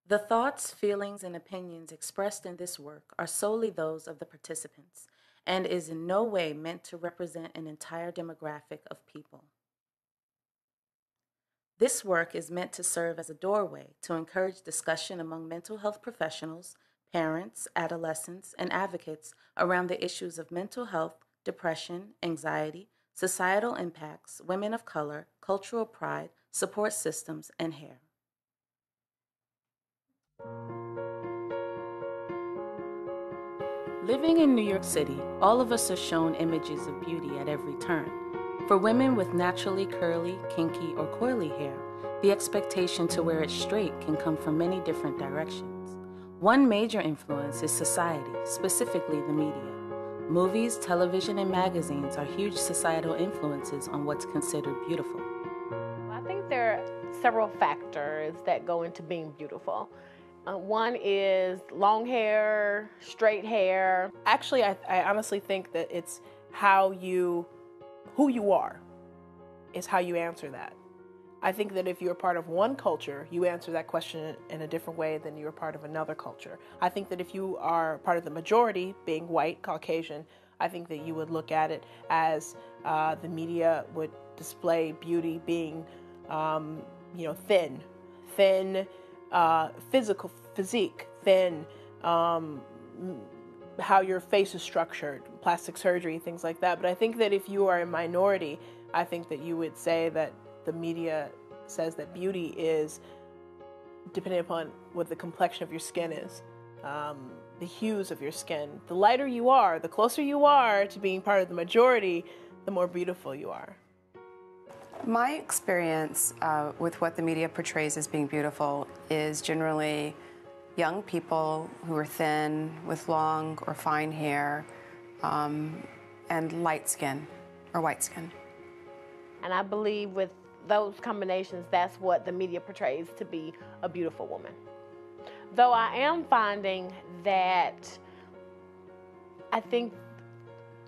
The thoughts, feelings, and opinions expressed in this work are solely those of the participants and is in no way meant to represent an entire demographic of people. This work is meant to serve as a doorway to encourage discussion among mental health professionals, parents, adolescents, and advocates around the issues of mental health, depression, anxiety, societal impacts, women of color, cultural pride, support systems, and hair. Living in New York City, all of us are shown images of beauty at every turn. For women with naturally curly, kinky, or coily hair, the expectation to wear it straight can come from many different directions. One major influence is society, specifically the media. Movies, television, and magazines are huge societal influences on what's considered beautiful. I think there are several factors that go into being beautiful. One is long hair, straight hair. Actually, I honestly think that it's who you are is how you answer that. I think that if you're part of one culture, you answer that question in a different way than you're part of another culture. I think that if you are part of the majority, being white, Caucasian, I think that you would look at it as the media would display beauty being, thin, physique, thin, how your face is structured, plastic surgery, things like that. But I think that if you are a minority, I think that you would say that the media says that beauty is depending upon what the complexion of your skin is, the hues of your skin. The lighter you are, the closer you are to being part of the majority, the more beautiful you are. My experience with what the media portrays as being beautiful is generally young people who are thin, with long or fine hair, and light skin or white skin. And I believe with those combinations, that's what the media portrays to be a beautiful woman. Though I am finding that I think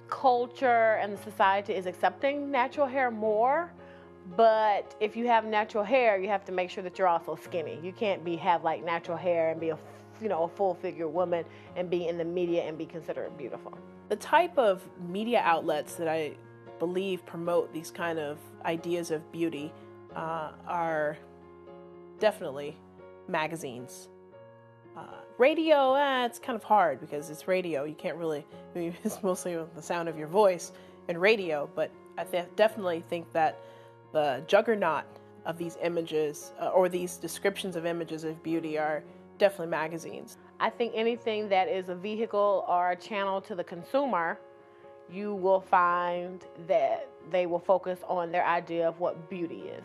culture and the society is accepting natural hair more. But if you have natural hair, you have to make sure that you're also skinny. You can't have like natural hair and be a full figure woman and be in the media and be considered beautiful. The type of media outlets that I believe promote these kind of ideas of beauty are definitely magazines. Radio, it's kind of hard because it's radio. You can't really, it's mostly the sound of your voice in radio, but I definitely think that the juggernaut of these images or these descriptions of images of beauty are definitely magazines. I think anything that is a vehicle or a channel to the consumer, you will find that they will focus on their idea of what beauty is.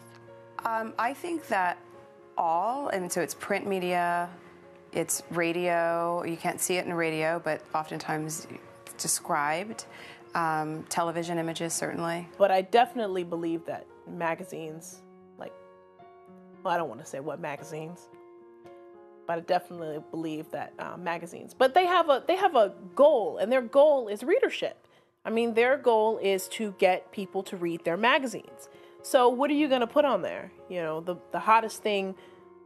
I think that and so it's print media, it's radio, you can't see it in radio, but oftentimes it's described, television images certainly. But I definitely believe that magazines, I don't want to say what magazines, but I definitely believe that magazines. But they have a goal, and their goal is readership. I mean, their goal is to get people to read their magazines. So what are you going to put on there? The hottest thing,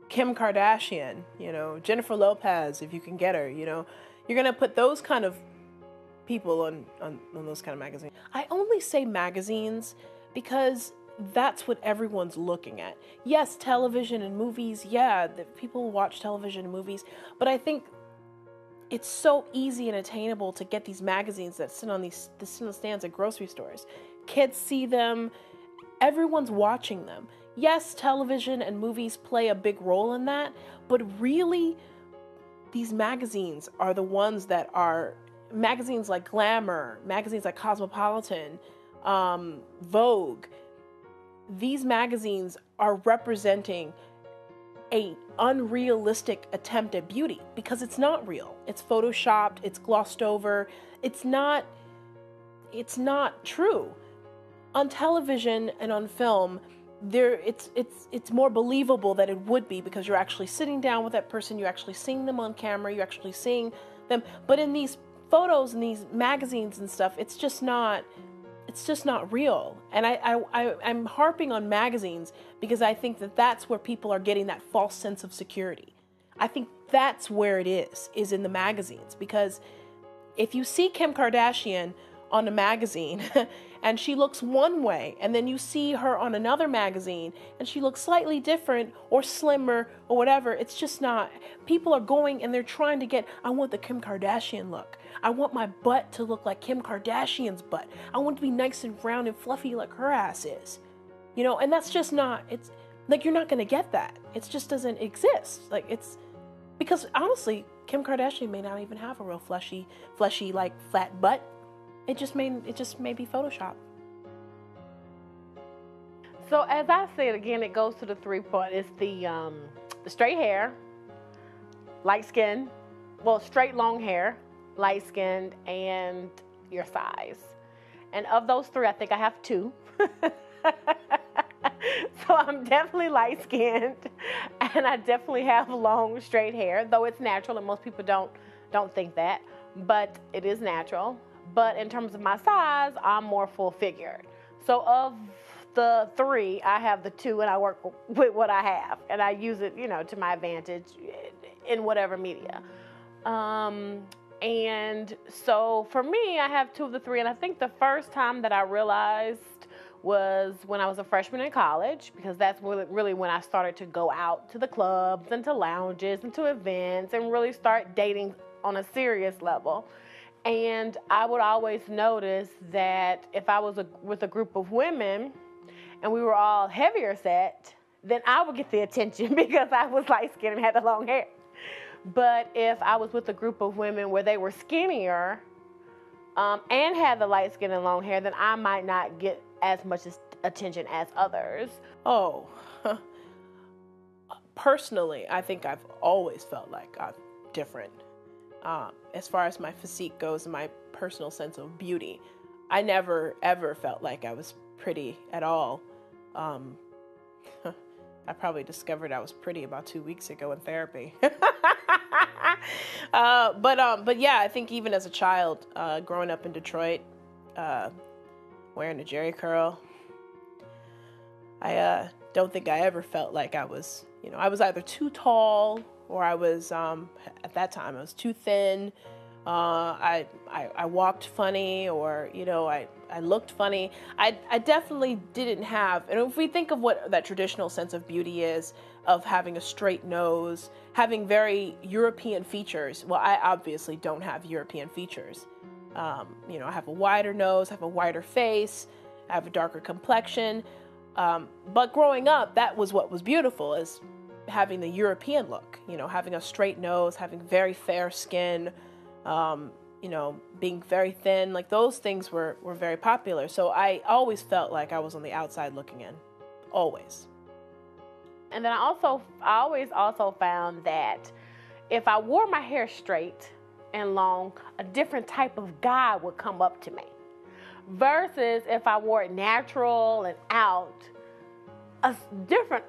Kim Kardashian, Jennifer Lopez, if you can get her, you're going to put those kind of people on those kind of magazines. I only say magazines because that's what everyone's looking at. Yes, television and movies, people watch television and movies, but I think it's so easy and attainable to get these magazines that sit on the stands at grocery stores. Kids see them, everyone's watching them. Yes, television and movies play a big role in that, but really, these magazines are the ones that are magazines like Glamour, magazines like Cosmopolitan, Vogue. These magazines are representing an unrealistic attempt at beauty because it's not real. It's photoshopped, it's glossed over, it's not true. On television and on film, it's more believable that it would be because you're actually sitting down with that person, you're actually seeing them on camera, you're actually seeing them. But in these photos and these magazines and stuff, it's just not real. And I'm harping on magazines because I think that that's where people are getting that false sense of security. I think that's where it is in the magazines. Because if you see Kim Kardashian on a magazine and she looks one way, and then you see her on another magazine and she looks slightly different or slimmer or whatever, it's just not. People are going and they're trying to get, I want the Kim Kardashian look. I want my butt to look like Kim Kardashian's butt. I want it to be nice and round and fluffy like her ass is. You know, and that's just not, it's like, you're not going to get that. It just doesn't exist. Like, it's, because honestly, Kim Kardashian may not even have a real fleshy, like flat butt. It just may be Photoshop. So as I said again, it goes to the 3 part. It's the straight hair, light skin, well, straight long hair, light skinned, and your size. And of those 3, I think I have 2. So I'm definitely light skinned, and I definitely have long straight hair, though it's natural, and most people don't think that, but it is natural. But in terms of my size, I'm more full figured. So of the 3, I have the 2, and I work with what I have, and I use it, you know, to my advantage in whatever media. And so for me, I have 2 of the 3, and I think the first time that I realized was when I was a freshman in college, because that's really when I started to go out to the clubs and to lounges and to events and really start dating on a serious level. And I would always notice that if I was with a group of women and we were all heavier set, then I would get the attention because I was light-skinned and had the long hair. But if I was with a group of women where they were skinnier and had the light skin and long hair, then I might not get as much attention as others. Oh, personally, I think I've always felt like I'm different. As far as my physique goes and my personal sense of beauty, I never ever felt like I was pretty at all. I probably discovered I was pretty about 2 weeks ago in therapy. But yeah, I think even as a child, growing up in Detroit, wearing a jerry curl, I don't think I ever felt like I was, you know, I was either too tall or I was, at that time, I was too thin. I walked funny, or, you know, I looked funny. I definitely didn't have, and if we think of what that traditional sense of beauty is, of having a straight nose, having very European features. Well, I obviously don't have European features. You know, I have a wider nose, I have a wider face, I have a darker complexion. But growing up, that was what was beautiful, is having the European look, you know, having a straight nose, having very fair skin, you know, being very thin, like those things were very popular. So I always felt like I was on the outside looking in, always. And then I always also found that if I wore my hair straight and long, a different type of guy would come up to me. Versus if I wore it natural and out,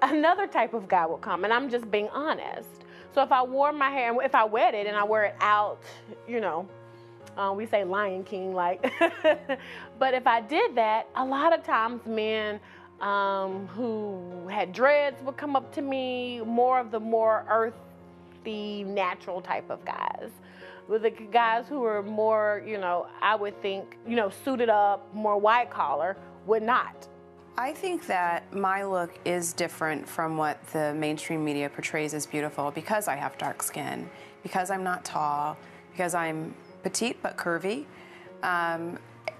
another type of guy would come. And I'm just being honest. So if I wore my hair, if I wet it and I wear it out, you know, we say Lion King like. But if I did that, a lot of times men who had dreads would come up to me, more earthy, natural type of guys. With the guys who were more, you know, I would think, you know, suited up, more white collar, would not. I think that my look is different from what the mainstream media portrays as beautiful because I have dark skin, because I'm not tall, because I'm petite but curvy.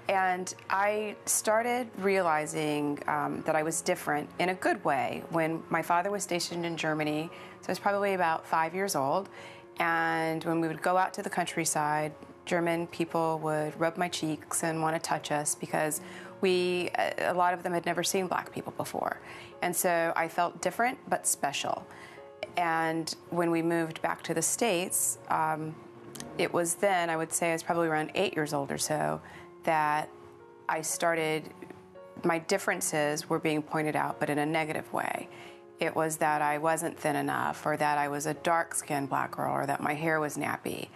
And I started realizing that I was different in a good way when my father was stationed in Germany. So I was probably about 5 years old. And when we would go out to the countryside, German people would rub my cheeks and want to touch us because a lot of them had never seen black people before. And so I felt different but special. And when we moved back to the States, it was then, I would say I was probably around 8 years old or so, that my differences were being pointed out, but in a negative way. It was that I wasn't thin enough, or that I was a dark-skinned black girl, or that my hair was nappy.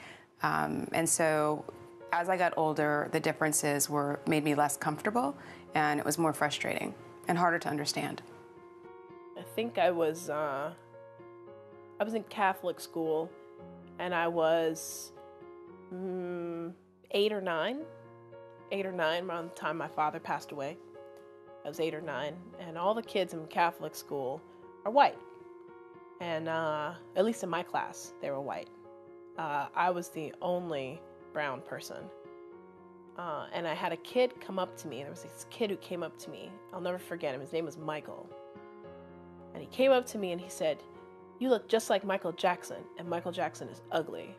And so as I got older, the differences made me less comfortable, and it was more frustrating and harder to understand. I think I was I was in Catholic school, and I was 8 or 9 around the time my father passed away. I was 8 or 9, and all the kids in Catholic school are white. And at least in my class, they were white. I was the only brown person. And I had a kid come up to me. There was this kid who came up to me. I'll never forget him. His name was Michael. And he came up to me and he said, "You look just like Michael Jackson, and Michael Jackson is ugly."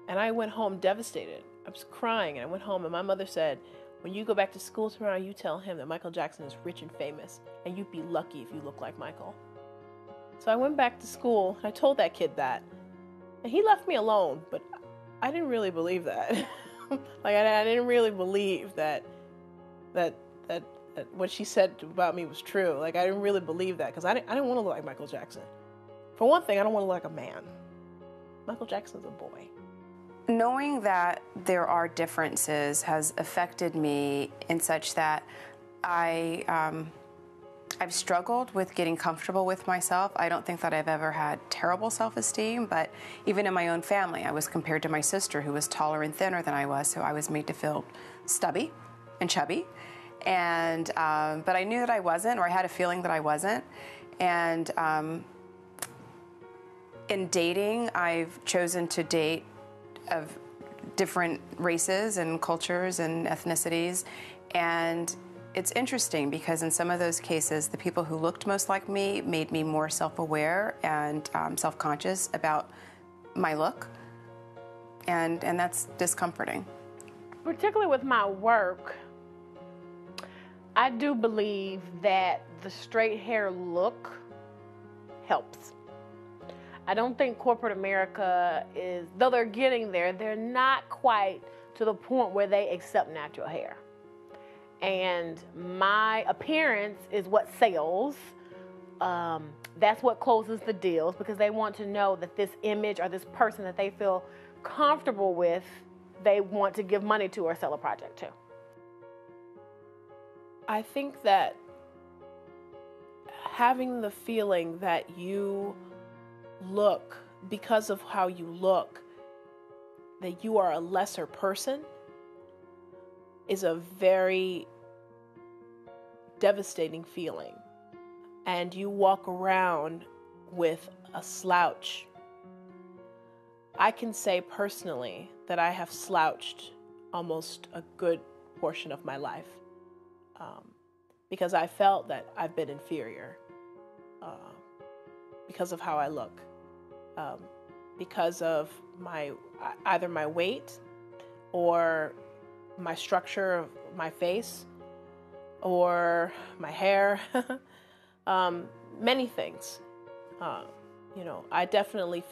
And I went home devastated. I was crying, and I went home, and my mother said, "When you go back to school tomorrow, you tell him that Michael Jackson is rich and famous, and you'd be lucky if you look like Michael." So I went back to school, and I told that kid that. And he left me alone, but I didn't really believe that. Like, I didn't really believe that what she said about me was true. Like, I didn't really believe that, because I didn't want to look like Michael Jackson. For one thing, I don't want to look like a man. Michael Jackson's a boy. Knowing that there are differences has affected me in such that I've struggled with getting comfortable with myself. I don't think that I've ever had terrible self-esteem, but even in my own family, I was compared to my sister, who was taller and thinner than I was, so I was made to feel stubby and chubby. And but I knew that I wasn't, or I had a feeling that I wasn't. And in dating, I've chosen to date of different races and cultures and ethnicities, and it's interesting because in some of those cases, the people who looked most like me made me more self-aware and self-conscious about my look, and that's discomforting. Particularly with my work, I do believe that the straight hair look helps. I don't think corporate America is, though they're getting there, they're not quite to the point where they accept natural hair. And my appearance is what sells. That's what closes the deals, because they want to know that this image or this person that they feel comfortable with, they want to give money to or sell a project to. I think that having the feeling that you look, because of how you look, that you are a lesser person is a very devastating feeling. And you walk around with a slouch. I can say personally that I have slouched almost a good portion of my life because I felt that I've been inferior because of how I look, because of either my weight or my structure of my face or my hair, many things. I definitely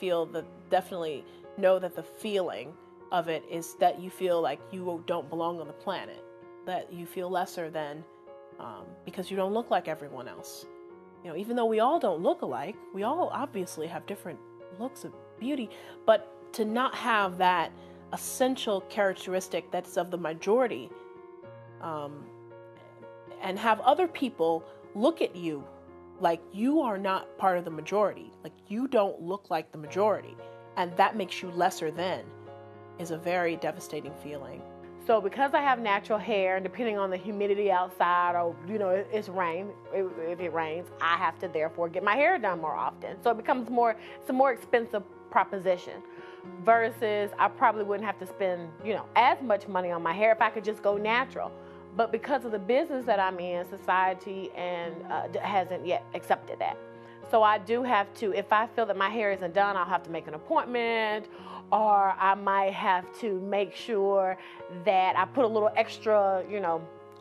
know that the feeling of it is that you feel like you don't belong on the planet, that you feel lesser than because you don't look like everyone else. Even though we all don't look alike, we all obviously have different looks of beauty, but to not have that essential characteristic that's of the majority, and have other people look at you like you are not part of the majority, like you don't look like the majority, and that makes you lesser than, is a very devastating feeling. So because I have natural hair, and depending on the humidity outside, or it's rain, if it rains, I have to therefore get my hair done more often. So it becomes it's a more expensive proposition, versus I probably wouldn't have to spend as much money on my hair if I could just go natural. But because of the business that I'm in, society hasn't yet accepted that. So I do have to, if I feel that my hair isn't done, I'll have to make an appointment, or I might have to make sure that I put a little extra,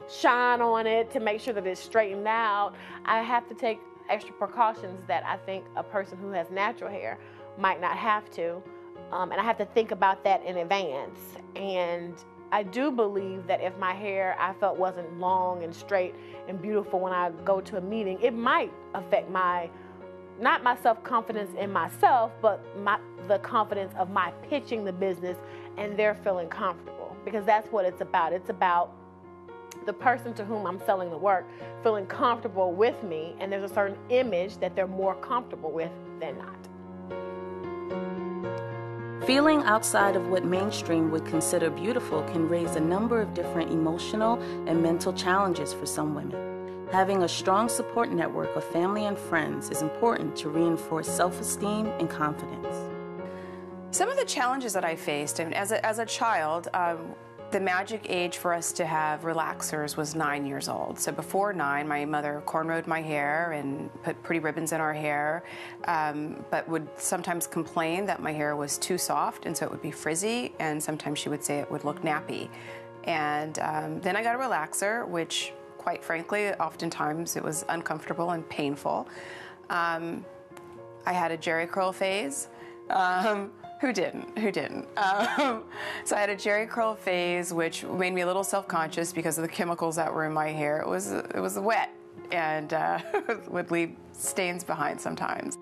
shine on it to make sure that it's straightened out. I have to take extra precautions that I think a person who has natural hair might not have to. And I have to think about that in advance. And I do believe that if my hair I felt wasn't long and straight and beautiful when I go to a meeting, it might affect not my self-confidence in myself, but the confidence of my pitching the business and they're feeling comfortable. Because that's what it's about. It's about the person to whom I'm selling the work feeling comfortable with me, and there's a certain image that they're more comfortable with than not. Feeling outside of what mainstream would consider beautiful can raise a number of different emotional and mental challenges for some women. Having a strong support network of family and friends is important to reinforce self-esteem and confidence. Some of the challenges that I faced, and as a child, the magic age for us to have relaxers was 9 years old. So before 9, my mother cornrowed my hair and put pretty ribbons in our hair, but would sometimes complain that my hair was too soft, and so it would be frizzy, and sometimes she would say it would look nappy. And then I got a relaxer, which, quite frankly, oftentimes it was uncomfortable and painful. I had a Jerry curl phase. Who didn't? So I had a Jerry curl phase, which made me a little self-conscious because of the chemicals that were in my hair. It was wet and would leave stains behind sometimes.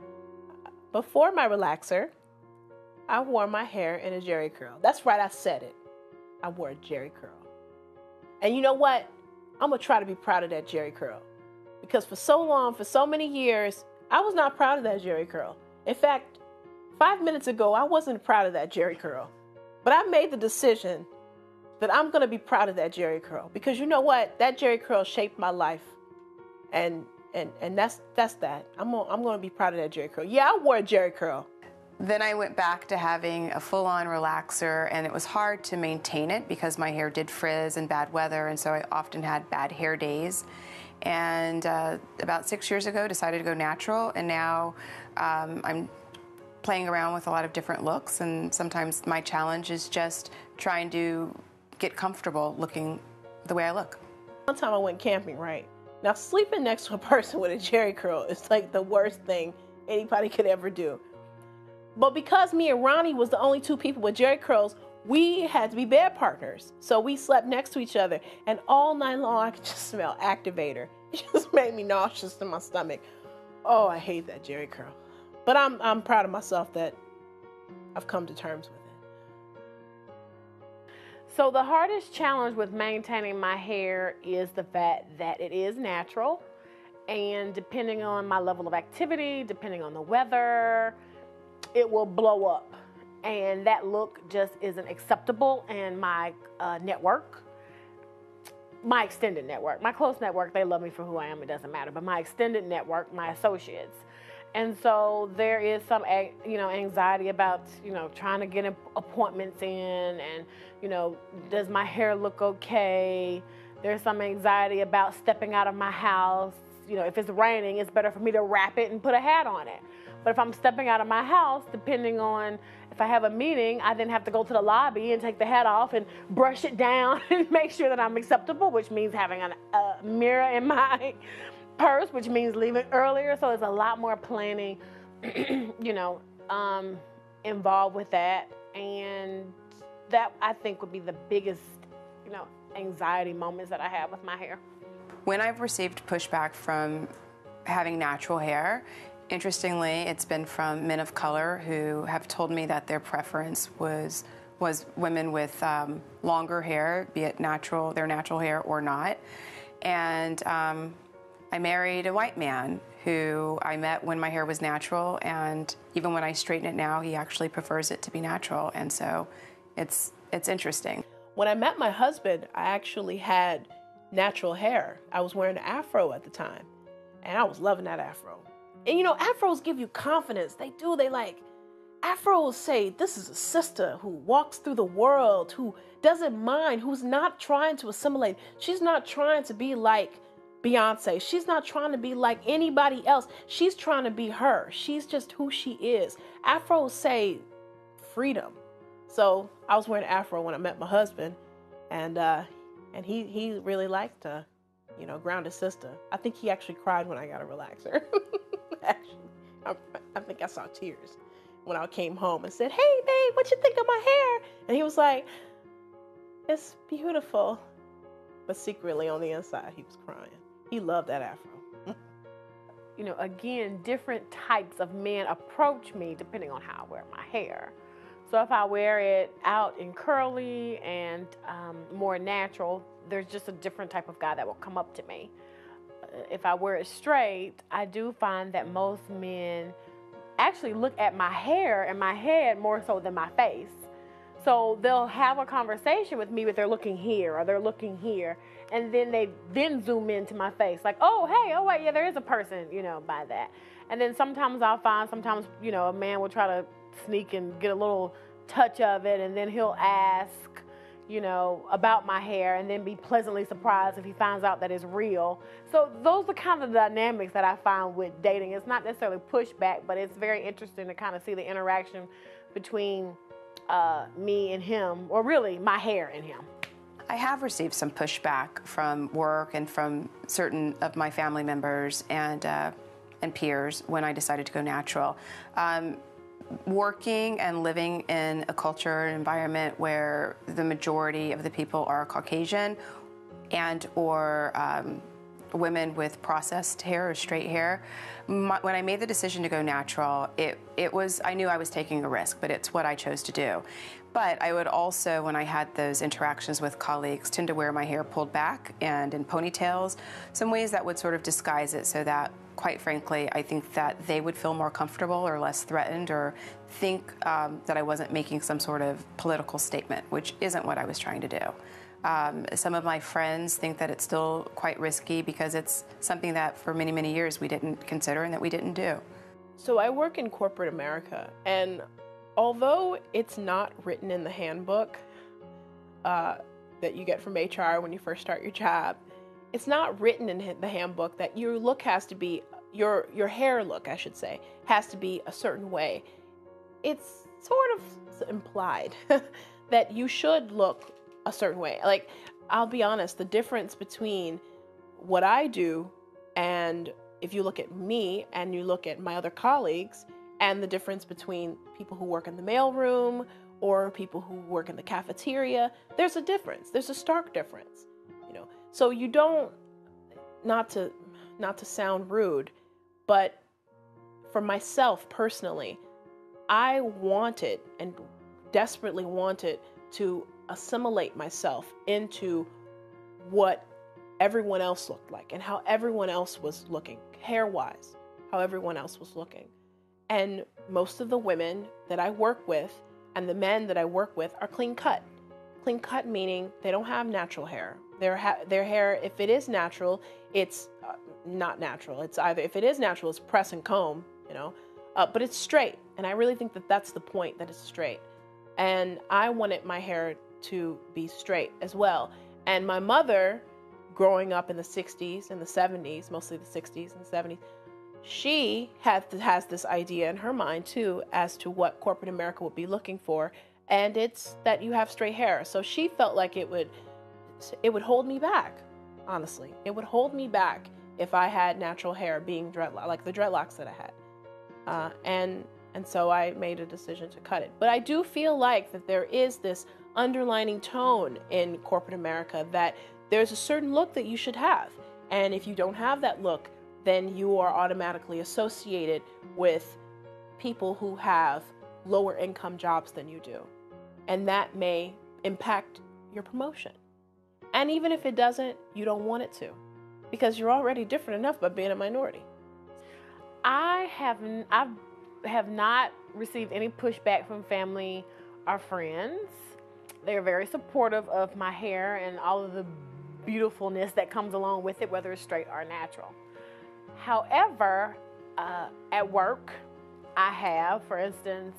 Before my relaxer, I wore my hair in a Jerry curl. That's right, I said it. I wore a Jerry curl. And you know what? I'm gonna try to be proud of that Jerry curl, because for so long, for so many years, I was not proud of that Jerry curl. In fact, 5 minutes ago, I wasn't proud of that Jerry curl, but I made the decision that I'm going to be proud of that Jerry curl, because you know what? That Jerry curl shaped my life, and that's that. I'm going to be proud of that Jerry curl. Yeah, I wore a Jerry curl. Then I went back to having a full-on relaxer, and it was hard to maintain it because my hair did frizz in bad weather, and so I often had bad hair days. And about 6 years ago, decided to go natural, and now I'm playing around with a lot of different looks, and sometimes my challenge is just trying to get comfortable looking the way I look. One time I went camping, right? Now, sleeping next to a person with a Jerry curl is like the worst thing anybody could ever do. But because me and Ronnie was the only 2 people with Jerry curls, we had to be bed partners. So we slept next to each other, and all night long I could just smell activator. It just made me nauseous in my stomach. Oh, I hate that Jerry curl. But I'm proud of myself that I've come to terms with it. So the hardest challenge with maintaining my hair is the fact that it is natural, and depending on my level of activity, depending on the weather, it will blow up, and that look just isn't acceptable in my network. My extended network, my close network, they love me for who I am, it doesn't matter, but my extended network, my associates. And so there is some, anxiety about, trying to get appointments in, and, does my hair look okay? There's some anxiety about stepping out of my house. If it's raining, it's better for me to wrap it and put a hat on it. But if I'm stepping out of my house, depending on if I have a meeting, I then have to go to the lobby and take the hat off and brush it down and make sure that I'm acceptable, which means having a mirror in my purse, which means leaving earlier. So there's a lot more planning, involved with that. And that, I think, would be the biggest, anxiety moments that I have with my hair. When I've received pushback from having natural hair, interestingly, it's been from men of color who have told me that their preference was women with longer hair, be it their natural hair or not. And I married a white man who I met when my hair was natural, and even when I straighten it now, he actually prefers it to be natural, and so it's interesting. When I met my husband, I actually had natural hair. I was wearing an afro at the time, and I was loving that afro. And afros give you confidence. They do. Afros say, this is a sister who walks through the world, who doesn't mind, who's not trying to assimilate. She's not trying to be like Beyonce. She's not trying to be like anybody else. She's trying to be her. She's just who she is. Afros say freedom. So I was wearing an afro when I met my husband, and he really liked to, ground his sister. I think he actually cried when I got a relaxer. Actually, I think I saw tears when I came home and said, "Hey, babe, what you think of my hair?" And he was like, "It's beautiful." But secretly on the inside, he was crying. He loved that afro. Again, different types of men approach me depending on how I wear my hair. So if I wear it out in curly and more natural, there's just a different type of guy that will come up to me. If I wear it straight, I do find that most men actually look at my hair and my head more so than my face. So they'll have a conversation with me, but they're looking here or they're looking here. And then they then zoom into my face like, oh, hey, oh, wait, yeah, there is a person, you know, by that. And then sometimes I'll find, you know, a man will try to sneak and get a little touch of it. And then he'll ask, you know, about my hair and then be pleasantly surprised if he finds out that it's real. So those are kind of the dynamics that I find with dating. It's not necessarily pushback, but it's very interesting to kind of see the interaction between me and him, or really my hair and him. I have received some pushback from work and from certain of my family members and peers when I decided to go natural. Working and living in a culture and environment where the majority of the people are Caucasian and or women with processed hair or straight hair, when I made the decision to go natural, it was, I knew I was taking a risk, but it's what I chose to do. But I would also, when I had those interactions with colleagues, tend to wear my hair pulled back and in ponytails, some ways that would sort of disguise it so that, quite frankly, I think that they would feel more comfortable or less threatened or think that I wasn't making some sort of political statement, which isn't what I was trying to do. Some of my friends think that it's still quite risky because it's something that for many, many years we didn't consider and that we didn't do. So I work in corporate America, and although it's not written in the handbook that you get from HR when you first start your job, it's not written in the handbook that your look has to be, your hair look, I should say, has to be a certain way. It's sort of implied that you should look a certain way. Like, I'll be honest, the difference between what I do and if you look at me and you look at my other colleagues, and the difference between people who work in the mailroom or people who work in the cafeteria, there's a difference. There's a stark difference, you know. So you don't, not to sound rude, but for myself personally, I wanted and desperately wanted to assimilate myself into what everyone else looked like and how everyone else was looking, hair-wise, how everyone else was looking. And most of the women that I work with and the men that I work with are clean cut. Clean cut meaning they don't have natural hair. Their hair, if it is natural, it's not natural. It's either, if it is natural, it's press and comb, you know, but it's straight. And I really think that that's the point, that it's straight. And I wanted my hair to be straight as well. And my mother, growing up in the 60s and the 70s, mostly the 60s and 70s, she has this idea in her mind too as to what corporate America would be looking for, and it's that you have straight hair. So she felt like it would hold me back. Honestly, it would hold me back if I had natural hair, being dreadlock, like the dreadlocks that I had, and so I made a decision to cut it. But I do feel like that there is this underlining tone in corporate America that there's a certain look that you should have, and if you don't have that look, then you are automatically associated with people who have lower income jobs than you do. And that may impact your promotion. And even if it doesn't, you don't want it to, because you're already different enough by being a minority. I have not received any pushback from family or friends. They're very supportive of my hair and all of the beautifulness that comes along with it, whether it's straight or natural. However, at work, I have, for instance,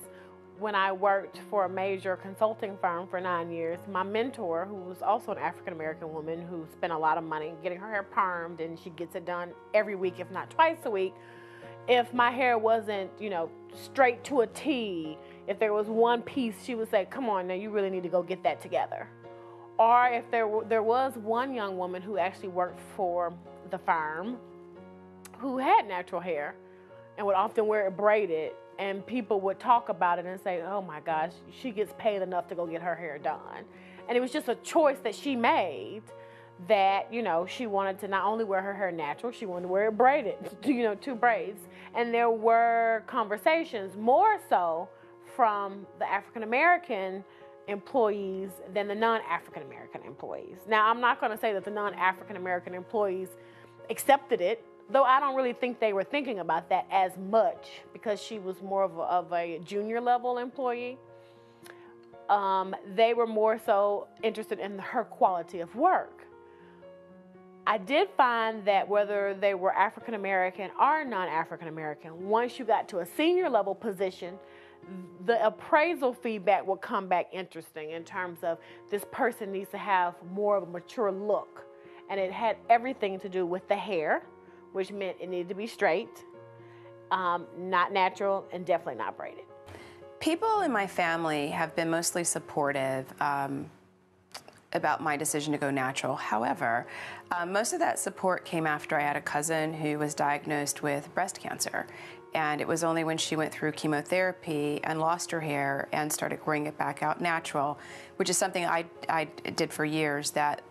when I worked for a major consulting firm for 9 years, my mentor, who was also an African-American woman who spent a lot of money getting her hair permed, and she gets it done every week, if not twice a week, if my hair wasn't, you know, straight to a T, if there was one piece, she would say, come on, now you really need to go get that together. Or if there was one young woman who actually worked for the firm who had natural hair and would often wear it braided, and people would talk about it and say, oh my gosh, she gets paid enough to go get her hair done. And it was just a choice that she made, that, you know, she wanted to not only wear her hair natural, she wanted to wear it braided, you know, 2 braids. And there were conversations more so from the African-American employees than the non-African-American employees. Now, I'm not going to say that the non-African-American employees accepted it though I don't really think they were thinking about that as much because she was more of a junior level employee. They were more so interested in her quality of work. I did find that whether they were African American or non-African American, once you got to a senior level position, the appraisal feedback will come back interesting in terms of this person needs to have more of a mature look. And it had everything to do with the hair, which meant it needed to be straight, not natural, and definitely not braided. People in my family have been mostly supportive about my decision to go natural. However, most of that support came after I had a cousin who was diagnosed with breast cancer. And it was only when she went through chemotherapy and lost her hair and started growing it back out natural, which is something I did for years, that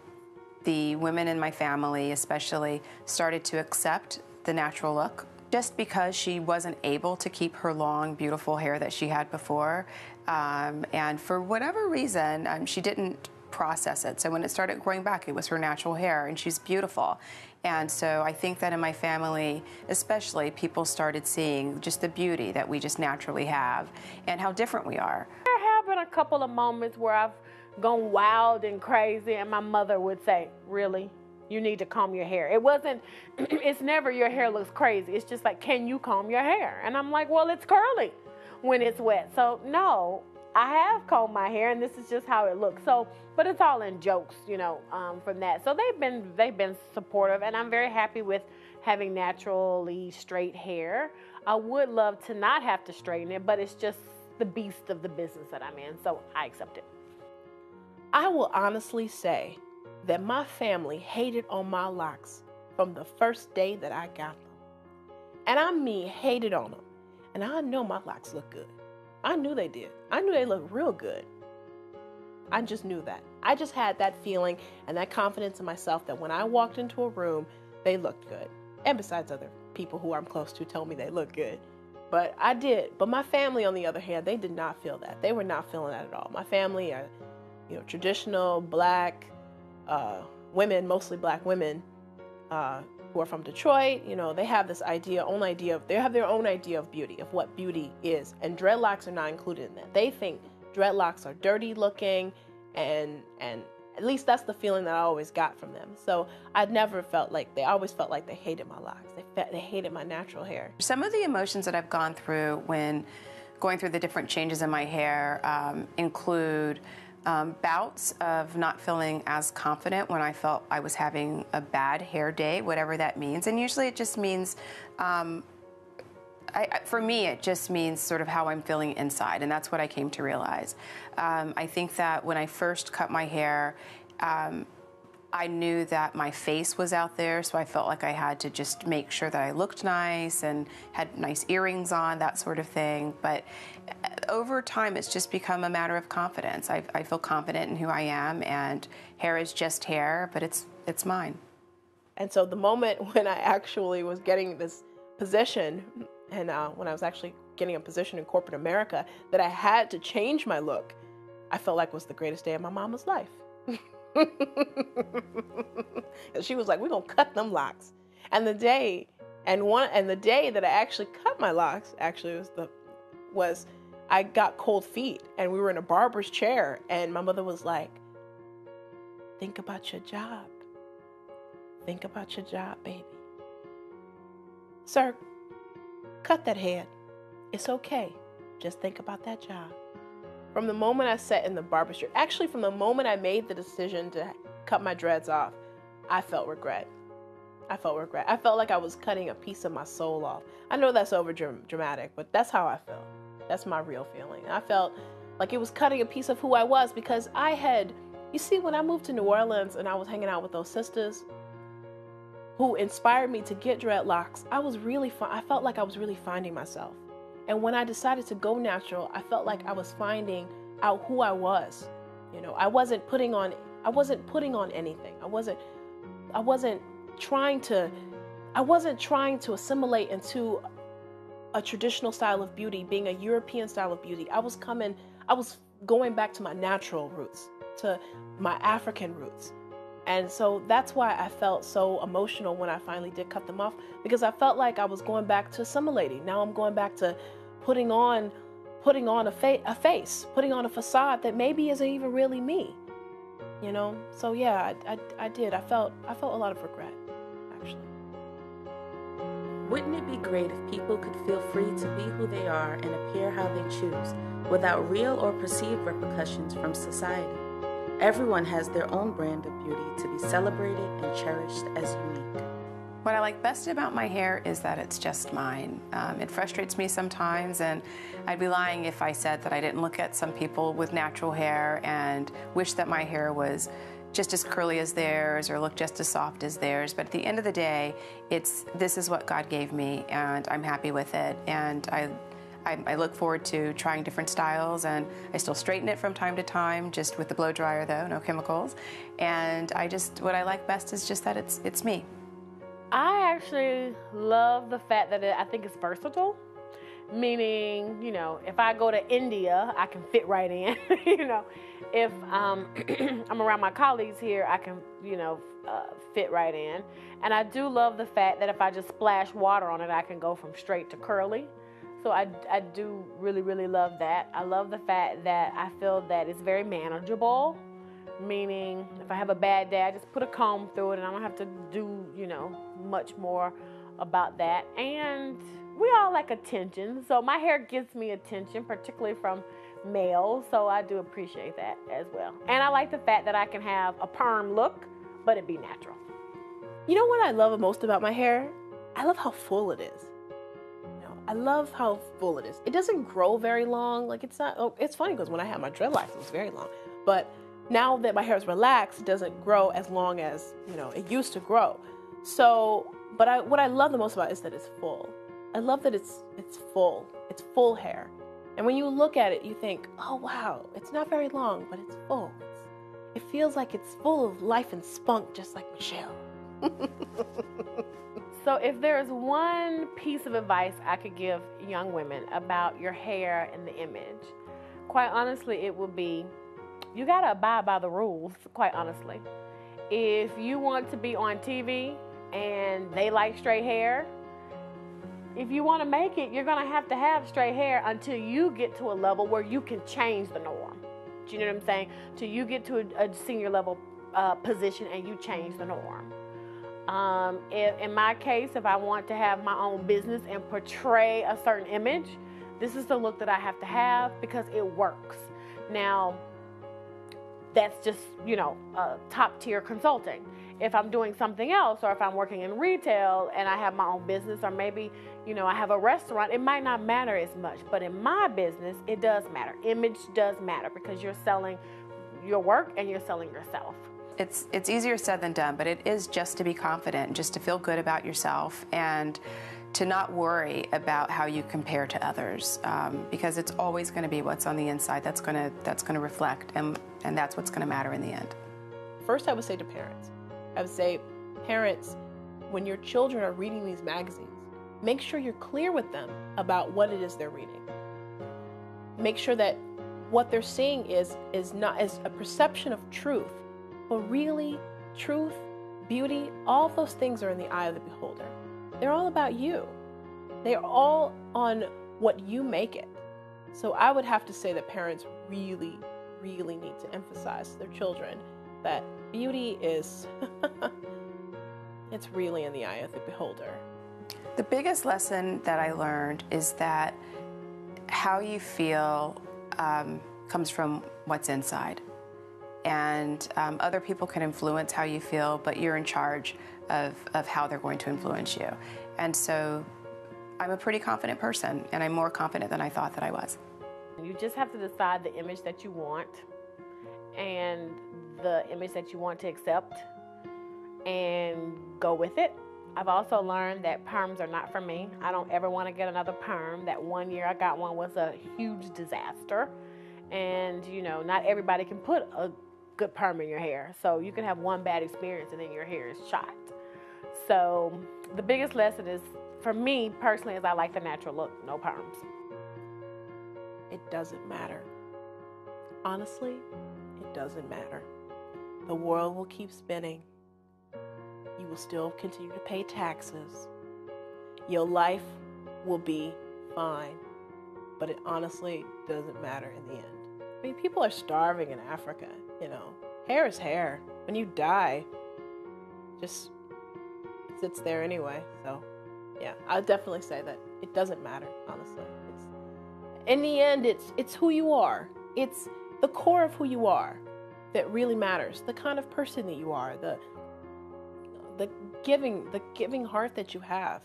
the women in my family especially started to accept the natural look. Just because she wasn't able to keep her long, beautiful hair that she had before. And for whatever reason, she didn't process it. So when it started growing back, it was her natural hair, and she's beautiful. And so I think that in my family, especially, people started seeing just the beauty that we just naturally have and how different we are. There have been a couple of moments where I've gone wild and crazy, and my mother would say, really? You need to comb your hair. It wasn't, it's never your hair looks crazy. It's just like, can you comb your hair? And I'm like, well, it's curly when it's wet. So no, I have combed my hair, and this is just how it looks. So, but it's all in jokes, you know, from that. So they've been supportive, and I'm very happy with having naturally straight hair. I would love to not have to straighten it, but it's just the beast of the business that I'm in, so I accept it. I will honestly say that my family hated on my locks from the first day that I got them. And I mean hated on them. And I know my locks look good. I knew they did. I knew they looked real good. I just knew that. I just had that feeling and that confidence in myself that when I walked into a room, they looked good. And besides, other people who I'm close to told me they looked good. But I did. But my family, on the other hand, they did not feel that. They were not feeling that at all. My family are, you know, traditional black women, mostly black women, who are from Detroit. You know, they have this they have their own idea of beauty, of what beauty is. And dreadlocks are not included in that. They think dreadlocks are dirty looking, and at least that's the feeling that I always got from them. So I'd never felt like, they always felt like they hated my locks. They hated my natural hair. Some of the emotions that I've gone through when going through the different changes in my hair include bouts of not feeling as confident when I felt I was having a bad hair day, whatever that means. And usually it just means, for me, it just means sort of how I'm feeling inside, and that's what I came to realize. I think that when I first cut my hair, I knew that my face was out there, so I felt like I had to just make sure that I looked nice and had nice earrings on, that sort of thing. But over time, it's just become a matter of confidence. I feel confident in who I am, and hair is just hair, but it's mine. And so the moment when I actually was getting this position, and when I was actually getting a position in corporate America, that I had to change my look, I felt like was the greatest day of my mama's life. And she was like, we're gonna cut them locks. And the day that I actually cut my locks actually was I got cold feet, and we were in a barber's chair, and my mother was like, think about your job. Think about your job, baby. Sir, cut that head. It's okay. Just think about that job. From the moment I sat in the barber's chair, actually from the moment I made the decision to cut my dreads off, I felt regret. I felt like I was cutting a piece of my soul off. I know that's over dramatic, but that's how I felt. That's my real feeling. I felt like it was cutting a piece of who I was, because you see, when I moved to New Orleans and I was hanging out with those sisters who inspired me to get dreadlocks, I felt like I was really finding myself. And when I decided to go natural, I felt like I was finding out who I was. You know, I wasn't putting on anything. I wasn't trying to assimilate into a traditional style of beauty, being a European style of beauty. I was going back to my natural roots, to my African roots. And so that's why I felt so emotional when I finally did cut them off, because I felt like I was going back to assimilating. Now I'm going back to putting on a face, putting on a facade that maybe isn't even really me. You know? So yeah, I did. I felt a lot of regret, actually. Wouldn't it be great if people could feel free to be who they are and appear how they choose, without real or perceived repercussions from society? Everyone has their own brand of beauty to be celebrated and cherished as unique. What I like best about my hair is that it's just mine. It frustrates me sometimes, and I'd be lying if I said that I didn't look at some people with natural hair and wish that my hair was just as curly as theirs or looked just as soft as theirs. But at the end of the day, this is what God gave me, and I'm happy with it. And I look forward to trying different styles, and I still straighten it from time to time, just with the blow dryer though, no chemicals. And what I like best is just that it's me. I actually love the fact that I think it's versatile, meaning, you know, if I go to India, I can fit right in. You know, if I'm around my colleagues here, I can, you know, fit right in. And I do love the fact that if I just splash water on it, I can go from straight to curly. So I do really, really love that. I love the fact that I feel that it's very manageable, meaning if I have a bad day, I just put a comb through it and I don't have to do, you know, much more about that. And we all like attention, so my hair gives me attention, particularly from males, so I do appreciate that as well. And I like the fact that I can have a perm look, but it be natural. You know what I love most about my hair? I love how full it is. I love how full it is. It doesn't grow very long. Like it's not, it's funny because when I had my dreadlocks, it was very long. But now that my hair is relaxed, it doesn't grow as long as, you know, it used to grow. So, what I love the most about it is that it's full. I love that it's full. It's full hair. And when you look at it, you think, oh wow, it's not very long, but it's full. It feels like it's full of life and spunk, just like Michelle. So if there's one piece of advice I could give young women about your hair and the image, quite honestly, it would be, you gotta abide by the rules, quite honestly. If you want to be on TV and they like straight hair, if you want to make it, you're gonna have to have straight hair until you get to a level where you can change the norm. Do you know what I'm saying? Till you get to a senior level position and you change the norm. In my case, if I want to have my own business and portray a certain image, this is the look that I have to have because it works. Now, that's just, you know, top tier consulting. If I'm doing something else, or if I'm working in retail and I have my own business, or maybe, you know, I have a restaurant, it might not matter as much. But in my business, it does matter. Image does matter because you're selling your work and you're selling yourself. It's easier said than done, but it is just to be confident, just to feel good about yourself, and to not worry about how you compare to others, because it's always going to be what's on the inside that's going to reflect, and that's what's going to matter in the end. First, I would say to parents, when your children are reading these magazines, make sure you're clear with them about what it is they're reading. Make sure that what they're seeing is not as a perception of truth, but really, truth, beauty, all those things are in the eye of the beholder. They're all about you. They're all on what you make it. So I would have to say that parents really, really need to emphasize to their children that beauty is, it's really in the eye of the beholder. The biggest lesson that I learned is that how you feel comes from what's inside. And other people can influence how you feel, but you're in charge of how they're going to influence you. And so I'm a pretty confident person, and I'm more confident than I thought that I was. You just have to decide the image that you want and the image that you want to accept and go with it. I've also learned that perms are not for me. I don't ever want to get another perm. That one year I got one was a huge disaster. And, you know, not everybody can put a good perm in your hair. So you can have one bad experience and then your hair is shot. So the biggest lesson is, for me personally, is I like the natural look, no perms. It doesn't matter. Honestly, it doesn't matter. the world will keep spinning. You will still continue to pay taxes. Your life will be fine. But it honestly doesn't matter in the end. I mean, people are starving in Africa, you know. Hair is hair. When you die, just sits there anyway. So, yeah, I'd definitely say that it doesn't matter, honestly. In the end, it's who you are. It's the core of who you are that really matters. The kind of person that you are, the giving heart that you have.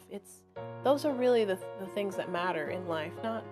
Those are really the things that matter in life, not